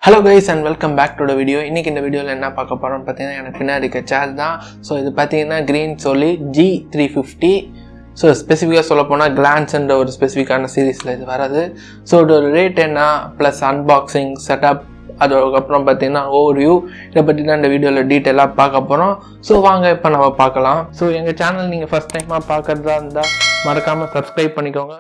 Hello guys and welcome back to the video. இன்னைக்கு இந்த வீடியோல என்ன பார்க்க போறோம் பார்த்தீங்கன்னா எனக்கு பின்னாடி இருக்க சேர் தான். ஸோ இது பார்த்தீங்கன்னா green சொல்லி G-350. ஸோ ஸ்பெசிஃபிக்காக சொல்ல போனால் கிளான்ஸ்ன்ற ஒரு ஸ்பெசிஃபிக்கான சீரீஸில் இது வராது. ஸோ இதோட ரேட் என்ன ப்ளஸ் அன்பாக்சிங் செட்டப் அதுக்கப்புறம் பார்த்தீங்கன்னா ஓவர்வியூ இதை பற்றி தான் இந்த வீடியோவில் டீட்டெயிலாக பார்க்க போகிறோம். ஸோ வாங்க இப்போ நம்ம பார்க்கலாம். ஸோ எங்கள் சேனல் நீங்கள் ஃபஸ்ட் டைமாக பார்க்குறதா இருந்தால் மறக்காமல் சப்ஸ்கிரைப் பண்ணிக்கோங்க.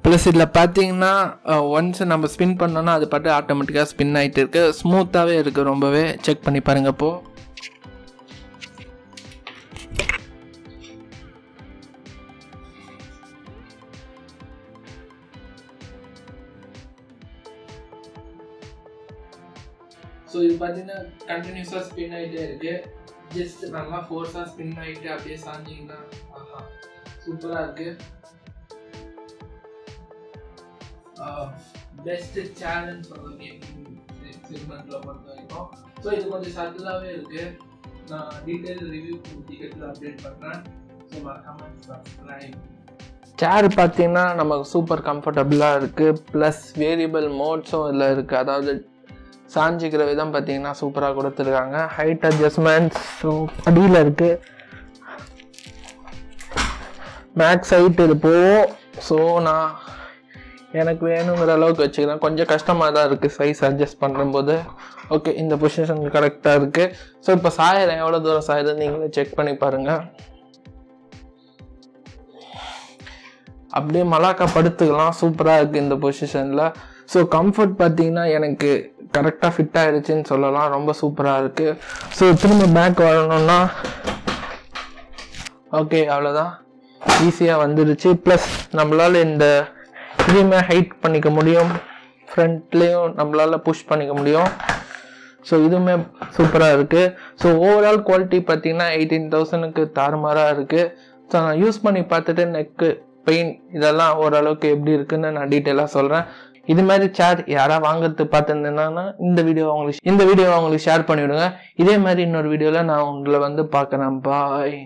ப்ளஸ் இதில் பார்த்தீங்கன்னா ஒன்ஸ் நம்ம ஸ்பின் பண்ணோன்னா அது பாட்டு ஆட்டோமேட்டிக்காக ஸ்பின் ஆகிட்டு இருக்கு. ஸ்மூத்தாகவே இருக்குது, ரொம்பவே. செக் பண்ணி பாருங்கள் இப்போது. ஸோ இது பார்த்தீங்கன்னா கண்டினியூஸாக ஸ்பின் ஆகிட்டே இருக்குது. ஜஸ்ட் நல்லா ஃபோர்ஸாக ஸ்பின் ஆகிட்டு அப்படியே சாஞ்சிங்கன்னா ஆஹா சூப்பராக இருக்குது. பெஸ்ட்டு சேலஞ்ச் செக்மெண்ட்டில் பொறுத்த வரைக்கும். ஸோ இது கொஞ்சம் சட்டிலாகவே இருக்குது. நான் டீட்டெயில் ரிவ்யூ டிக்கெட்டில் அப்டேட் பண்ணுறேன். ஸோ மறக்காமல் சப்ஸ்கிரைப். சேர் பார்த்தீங்கன்னா நமக்கு சூப்பர் கம்ஃபர்டபுளாக இருக்குது. ப்ளஸ் வேரியபிள் மோட்ஸும் இதில் இருக்குது. அதாவது சாஞ்சிக்கிற விதம் பார்த்தீங்கன்னா சூப்பராக கொடுத்துருக்காங்க. ஹைட் அட்ஜஸ்ட்மெண்ட்ஸ் ஸோ அடியில் இருக்குது. மேக்ஸ் ஹைட் இது போகும். ஸோ நான் எனக்கு வேணுங்கிற அளவுக்கு வச்சுக்கிறேன். கொஞ்சம் கஷ்டமாக தான் இருக்குது சைஸ் அட்ஜஸ்ட் பண்ணும்போது. ஓகே, இந்த பொசிஷன் கரெக்டாக இருக்குது. ஸோ இப்போ சாயிரம் எவ்வளோ தூரம் சாயிரம் நீங்களே செக் பண்ணி பாருங்கள். அப்படியே மலாக்கா படுத்துக்கலாம். சூப்பராக இருக்குது இந்த பொசிஷனில். ஸோ கம்ஃபர்ட் பார்த்தீங்கன்னா எனக்கு கரெக்டாக ஃபிட் ஆகிடுச்சின்னு சொல்லலாம். ரொம்ப சூப்பராக இருக்குது. ஸோ திரும்ப பேக் வரணும்னா ஓகே அவ்வளோதான், ஈஸியாக வந்துடுச்சு. ப்ளஸ் நம்மளால் இந்த இதுவுமே ஹைட் பண்ணிக்க முடியும். ஃப்ரண்ட்லேயும் நம்மளால் புஷ் பண்ணிக்க முடியும். ஸோ இதுவுமே சூப்பராக இருக்குது. ஸோ ஓவரால் குவாலிட்டி பார்த்தீங்கன்னா 18,000க்கு தாறுமாறாக இருக்குது. ஸோ நான் யூஸ் பண்ணி பார்த்துட்டு நெக்கு பெயின் இதெல்லாம் ஓரளவுக்கு எப்படி இருக்குன்னு நான் டீட்டெயிலாக சொல்கிறேன். இது மாதிரி சேர் யாராவது வாங்குறது பார்த்துருந்தேன்னா இந்த வீடியோ அவங்களுக்கு ஷேர் பண்ணிவிடுங்க. இதே மாதிரி இன்னொரு வீடியோவில் நான் உங்களை வந்து பார்க்குறேன். பாய்.